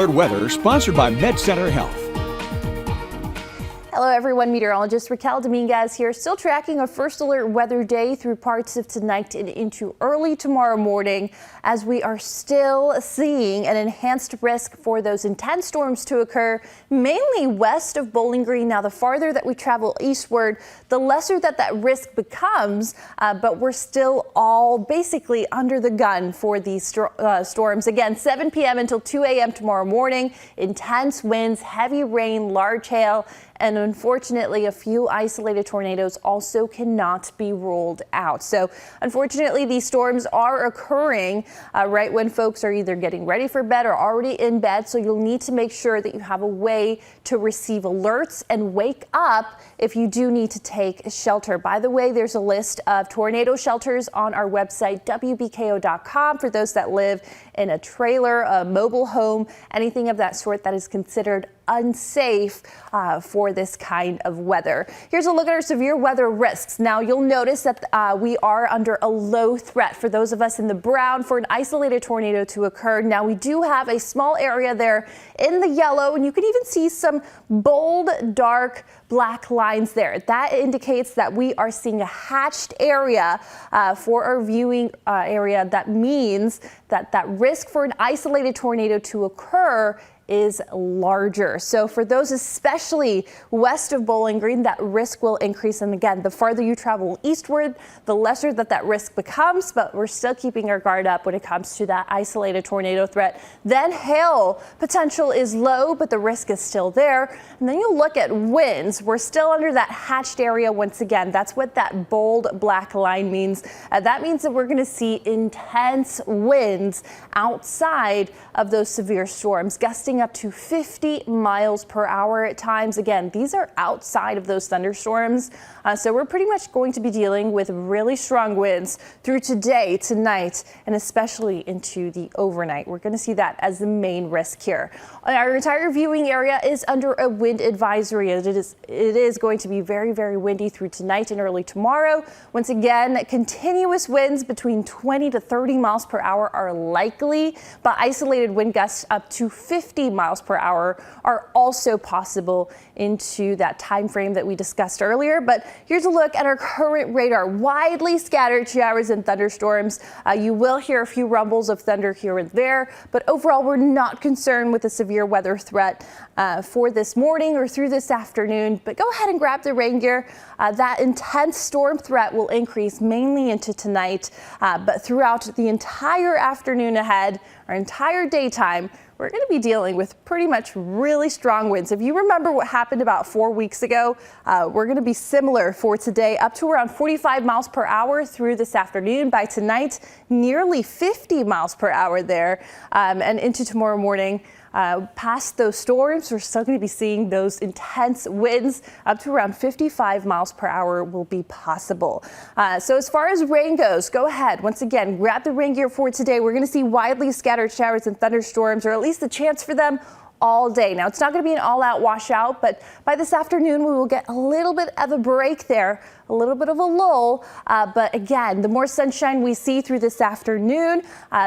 Weather sponsored by MedCenter Health. Hello everyone, meteorologist Raquel Dominguez here, still tracking a first alert weather day through parts of tonight and into early tomorrow morning, as we are still seeing an enhanced risk for those intense storms to occur, mainly west of Bowling Green. Now, the farther that we travel eastward, the lesser that risk becomes, but we're still all basically under the gun for these storms. Again, 7 p.m. until 2 a.m. tomorrow morning, intense winds, heavy rain, large hail, and unfortunately, a few isolated tornadoes also cannot be ruled out. So unfortunately, these storms are occurring right when folks are either getting ready for bed or already in bed. So you'll need to make sure that you have a way to receive alerts and wake up if you do need to take shelter. By the way, there's a list of tornado shelters on our website, WBKO.com, for those that live in a trailer, a mobile home, anything of that sort that is considered unsafe for this kind of weather. Here's a look at our severe weather risks. Now, you'll notice that we are under a low threat for those of us in the brown for an isolated tornado to occur. Now, we do have a small area there in the yellow, and you can even see some bold, dark black lines there. That indicates that we are seeing a hatched area for our viewing area. That means that risk for an isolated tornado to occur is larger. So for those especially west of Bowling Green, that risk will increase. And again, the farther you travel eastward, the lesser that risk becomes, but we're still keeping our guard up when it comes to that isolated tornado threat. Then hail potential is low, but the risk is still there. And then you look at winds. We're still under that hatched area once again. That's what that bold black line means. That means that we're going to see intense winds outside of those severe storms, gusting up to 50 miles per hour at times. Again, these are outside of those thunderstorms. So we're pretty much going to be dealing with really strong winds through today, tonight, and especially into the overnight. We're going to see that as the main risk here. Our entire viewing area is under a wind advisory. It is going to be very, very windy through tonight and early tomorrow. Once again, continuous winds between 20 to 30 miles per hour are likely, but isolated wind gusts up to 50 miles per hour are also possible into that time frame that we discussed earlier. But here's a look at our current radar. Widely scattered showers and thunderstorms. You will hear a few rumbles of thunder here and there, but overall we're not concerned with a severe weather threat for this morning or through this afternoon. But go ahead and grab the rain gear. That intense storm threat will increase mainly into tonight, but throughout the entire afternoon ahead, our entire daytime, we're going to be dealing with pretty much really strong winds. If you remember what happened about 4 weeks ago, we're going to be similar for today, up to around 45 miles per hour through this afternoon. By tonight, nearly 50 miles per hour there, and into tomorrow morning. Past those storms, we're still going to be seeing those intense winds up to around 55 miles per hour will be possible. So as far as rain goes, go ahead. Once again, grab the rain gear for today. We're going to see widely scattered showers and thunderstorms, or at least the chance for them all day. Now, it's not going to be an all-out washout, but by this afternoon, we will get a little bit of a break there, a little bit of a lull. But again, the more sunshine we see through this afternoon,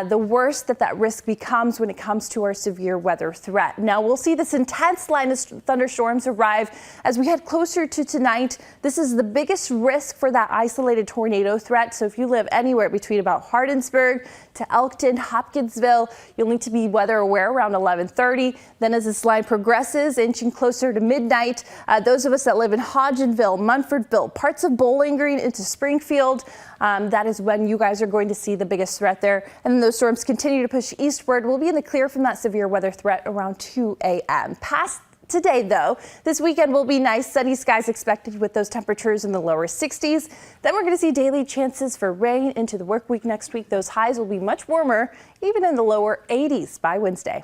the worse that risk becomes when it comes to our severe weather threat. Now, we'll see this intense line of thunderstorms arrive as we head closer to tonight. This is the biggest risk for that isolated tornado threat. So if you live anywhere between about Hardinsburg to Elkton, Hopkinsville, you'll need to be weather aware around 11:30. Then as this line progresses, inching closer to midnight, those of us that live in Hodgenville, Munfordville, parts of Bowling Green into Springfield, that is when you guys are going to see the biggest threat there. And then those storms continue to push eastward. We'll be in the clear from that severe weather threat around 2 a.m. Past today, though, this weekend will be nice, sunny skies expected with those temperatures in the lower 60s. Then we're going to see daily chances for rain into the work week next week. Those highs will be much warmer, even in the lower 80s by Wednesday.